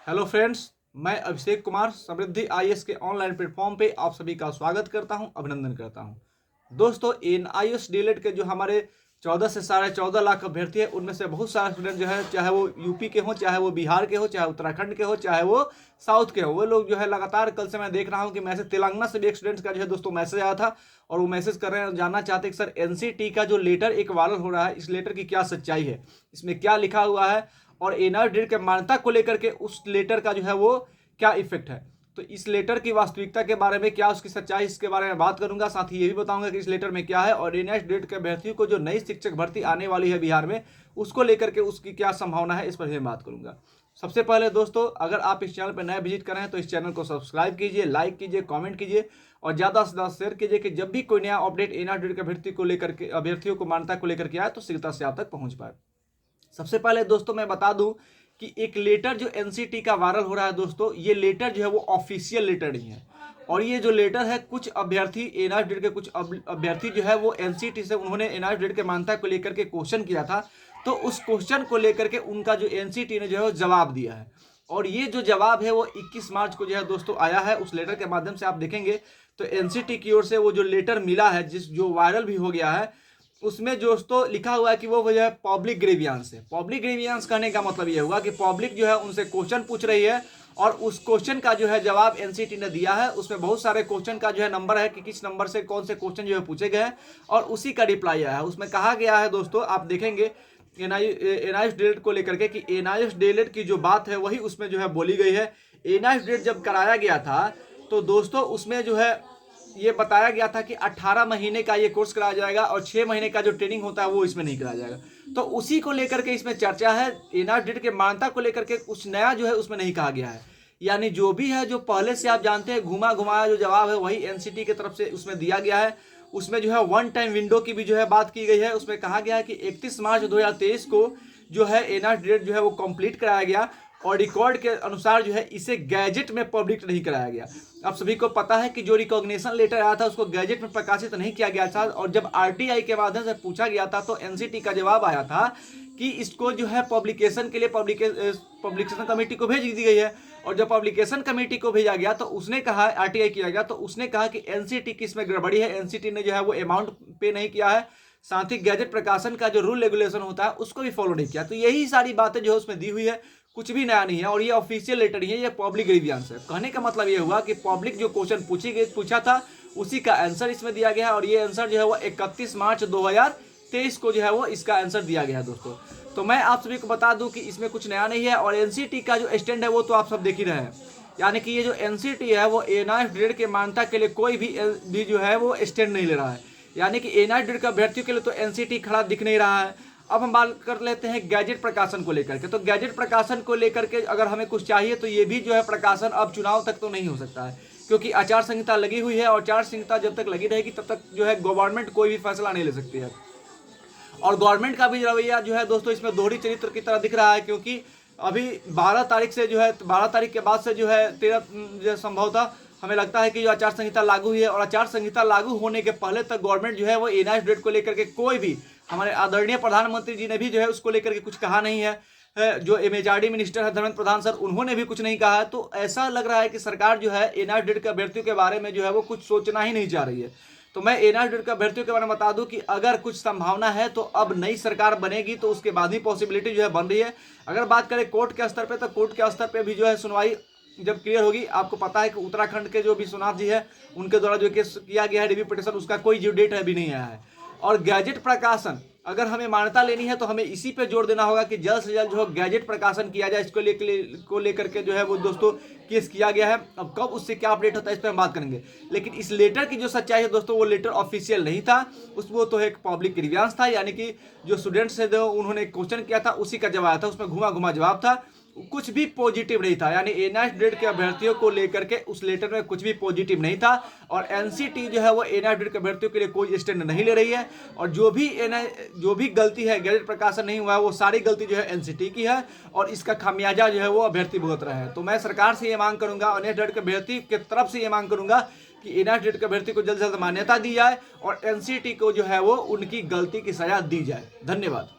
Hello friends, मैं अभिषेक कुमार समृद्धि IAS के online platform पे आप सभी का स्वागत करता हूं, अभिनंदन करता हूं। दोस्तों, एनआईएएस डीएलएड के जो हमारे 14 से 14.5 लाख अभ्यर्थी है, उनमें से बहुत सारे स्टूडेंट जो है, चाहे वो यूपी के हों, चाहे वो बिहार के हो, चाहे उत्तराखंड के हो, चाहे वो साउथ के हो, वो लोग जो है लगातार कल से मैं देख रहा हूँ कि मैसेज तेलंगाना से भी एक स्टूडेंट्स का जो है दोस्तों मैसेज आया था और वो मैसेज कर रहे हैं, जानना चाहते हैं कि सर एनसीटी का जो लेटर एक वायरल हो रहा है, इस लेटर की क्या सच्चाई है, इसमें क्या लिखा हुआ है और एनआईएएस डीएलएड के मान्यता को लेकर के उस लेटर का जो है वो क्या इफेक्ट है। तो इस लेटर की वास्तविकता के बारे में, क्या उसकी सच्चाई, इसके बारे में बात करूंगा। साथ ही ये भी बताऊंगा कि इस लेटर में क्या है और एनआईएएस डीएलएड के अभ्यर्थियों को जो नई शिक्षक भर्ती आने वाली है बिहार में, उसको लेकर के उसकी क्या संभावना है, इस पर भी बात करूंगा। सबसे पहले दोस्तों, अगर आप इस चैनल पर नया विजिट कर रहे हैं तो इस चैनल को सब्सक्राइब कीजिए, लाइक कीजिए, कमेंट कीजिए और ज़्यादा से ज़्यादा शेयर कीजिए कि जब भी कोई नया अपडेट एनआईएएस डीएलएड के अभ्यर्थी को लेकर के, अभ्यर्थियों को मान्यता को लेकर के आए तो शीघ्रता से आप तक पहुंच पाए। सबसे पहले दोस्तों मैं बता दूं कि एक लेटर जो एनसीटी का वायरल हो रहा है दोस्तों, ये लेटर जो है वो ऑफिशियल लेटर नहीं है और ये जो लेटर है, कुछ अभ्यर्थी एनआईएएस डीएलएड के कुछ अभ्यर्थी जो है वो एनसीटी से उन्होंने एनआईएएस डीएलएड के मान्यता को लेकर के क्वेश्चन किया था। तो उस क्वेश्चन को लेकर के उनका जो एनसीटी ने जो है वो जवाब दिया है और ये जो जवाब है वो 21 मार्च को जो है दोस्तों आया है। उस लेटर के माध्यम से आप देखेंगे तो एनसीटी की ओर से वो जो लेटर मिला है, जो वायरल भी हो गया है, उसमें दोस्तों लिखा हुआ है कि वो जो है पब्लिक ग्रीवियंस है। पब्लिक ग्रीवियंस कहने का मतलब ये होगा कि पब्लिक जो है उनसे क्वेश्चन पूछ रही है और उस क्वेश्चन का जो है जवाब एनसीटी ने दिया है। उसमें बहुत सारे क्वेश्चन का जो है नंबर है कि किस नंबर से कौन से क्वेश्चन जो है पूछे गए हैं और उसी का रिप्लाई आया है। उसमें कहा गया है दोस्तों, आप देखेंगे एनआईएएस डीएलएड को लेकर के कि एनआईएएस डीएलएड की जो बात है वही उसमें जो है बोली गई है। एनआईएएस डीएलएड जब कराया गया था तो दोस्तों उसमें जो है ये बताया गया था कि 18 महीने का ये कोर्स कराया जाएगा और 6 महीने का जो ट्रेनिंग होता है वो इसमें नहीं कराया जाएगा। तो उसी को लेकर के इसमें चर्चा है। एनआईएएस डीएलएड के मान्यता को लेकर के कुछ नया जो है उसमें नहीं कहा गया है, यानी जो भी है, जो पहले से आप जानते हैं घुमा घुमाया जो जवाब है वही एनसीटी की तरफ से उसमें दिया गया है। उसमें जो है वन टाइम विंडो की भी जो है बात की गई है। उसमें कहा गया है कि 31 मार्च 2023 को जो है एनआईएएस डीएलएड जो है वो कंप्लीट कराया गया और रिकॉर्ड के अनुसार जो है इसे गैजेट में पब्लिक नहीं कराया गया। आप सभी को पता है कि जो रिकॉग्निशन लेटर आया था उसको गैजेट में प्रकाशित नहीं किया गया था और जब आरटीआई के माध्यम से पूछा गया था तो एनसीटी का जवाब आया था कि इसको जो है पब्लिकेशन के लिए पब्लिकेशन कमेटी को भेज दी गई है। और जब पब्लिकेशन कमेटी को भेजा गया तो उसने कहा, आरटीआई किया गया तो उसने कहा कि एनसीटी की इसमें गड़बड़ी है, एनसीटी ने जो है वो अमाउंट पे नहीं किया है, साथ ही गैजेट प्रकाशन का जो रूल रेगुलेशन होता है उसको भी फॉलो नहीं किया। तो यही सारी बातें जो है उसमें दी हुई है, कुछ भी नया नहीं है और ये ऑफिशियल लेटर ही है, ये पब्लिक ग्रीवियंस है। कहने का मतलब ये हुआ कि पब्लिक जो क्वेश्चन पूछा था उसी का आंसर इसमें दिया गया है और ये आंसर जो है वो 31 मार्च 2023 को जो है वो इसका आंसर दिया गया है दोस्तों। तो मैं आप सभी को बता दूं कि इसमें कुछ नया नहीं है और एनसीटी का जो स्टैंड है वो तो आप सब देख ही रहे हैं, यानी कि ये जो एनसीटी है वो एनआईएएस डीएलएड के मान्यता के लिए कोई भी जो है वो स्टैंड नहीं ले रहा है, यानी कि एनआईएएस डीएलएड के अभ्यर्थियों के लिए तो एनसीटी खड़ा दिख नहीं रहा है। अब हम बात कर लेते हैं गैजेट प्रकाशन को लेकर के। तो गैजेट प्रकाशन को लेकर के अगर हमें कुछ चाहिए तो ये भी जो है प्रकाशन अब चुनाव तक तो नहीं हो सकता है, क्योंकि आचार संहिता लगी हुई है और आचार संहिता जब तक लगी रहेगी तब तक जो है गवर्नमेंट कोई भी फैसला नहीं ले सकती है। और गवर्नमेंट का भी रवैया जो है दोस्तों इसमें दोहरी चरित्र की तरह दिख रहा है, क्योंकि अभी 12 तारीख से जो है 12 तारीख के बाद से जो है 13 संभवतः हमें लगता है कि जो आचार संहिता लागू हुई है और आचार संहिता लागू होने के पहले तक गवर्नमेंट जो है वो एनआईएएस डीएलएड को लेकर के कोई भी, हमारे आदरणीय प्रधानमंत्री जी ने भी जो है उसको लेकर के कुछ कहा नहीं है। जो एमएचआरडी मिनिस्टर है धर्मेंद्र प्रधान सर, उन्होंने भी कुछ नहीं कहा है। तो ऐसा लग रहा है कि सरकार जो है एनआईएएस डीएलएड के अभ्यर्थियों के बारे में जो है वो कुछ सोचना ही नहीं चाह रही है। तो मैं एनआईएएस डीएलएड के अभ्यर्थियों के बारे में बता दूं कि अगर कुछ संभावना है तो अब नई सरकार बनेगी तो उसके बाद ही पॉसिबिलिटी जो है बन रही है। अगर बात करें कोर्ट के स्तर पे तो कोर्ट के स्तर पे भी जो है सुनवाई जब क्लियर होगी, आपको पता है कि उत्तराखंड के जो विश्वनाथ जी है उनके द्वारा जो केस किया गया है रिव्यू पिटिशन, उसका कोई ड्यू डेट अभी नहीं आया है। और गैजेट प्रकाशन अगर हमें मान्यता लेनी है तो हमें इसी पे जोर देना होगा कि जल्द से जल्द जो गैजेट प्रकाशन किया जाए। इसको लेकर के जो है वो दोस्तों केस किया गया है। अब कब उससे क्या अपडेट होता है इस पर हम बात करेंगे, लेकिन इस लेटर की जो सच्चाई है दोस्तों वो लेटर ऑफिशियल नहीं था, वो तो एक पब्लिक ग्रीवियंस था, यानी कि जो स्टूडेंट्स है उन्होंने क्वेश्चन किया था उसी का जवाब था, उसमें घुमा घुमा जवाब था, कुछ भी पॉजिटिव नहीं था। यानी एनआईएएस डीएलएड के अभ्यर्थियों को लेकर के उस लेटर में कुछ भी पॉजिटिव नहीं था और एनसीटी जो है वो एनआईएएस डीएलएड के अभ्यर्थियों के लिए कोई स्टैंड नहीं ले रही है और जो भी गलती है, गैजेट प्रकाशन नहीं हुआ है, वो सारी गलती जो है एनसीटी की है और इसका खामियाजा जो है वो अभ्यर्थी भुगत रहे हैं। तो मैं सरकार से ये मांग करूंगा, एनआईएएस डीएलएड के अभ्यर्थी के तरफ से ये मांग करूंगा कि एनआईएएस डीएलएड के अभ्यर्थी को जल्द से जल्द मान्यता दी जाए और एनसीटी को जो है वो उनकी गलती की सजा दी जाए। धन्यवाद।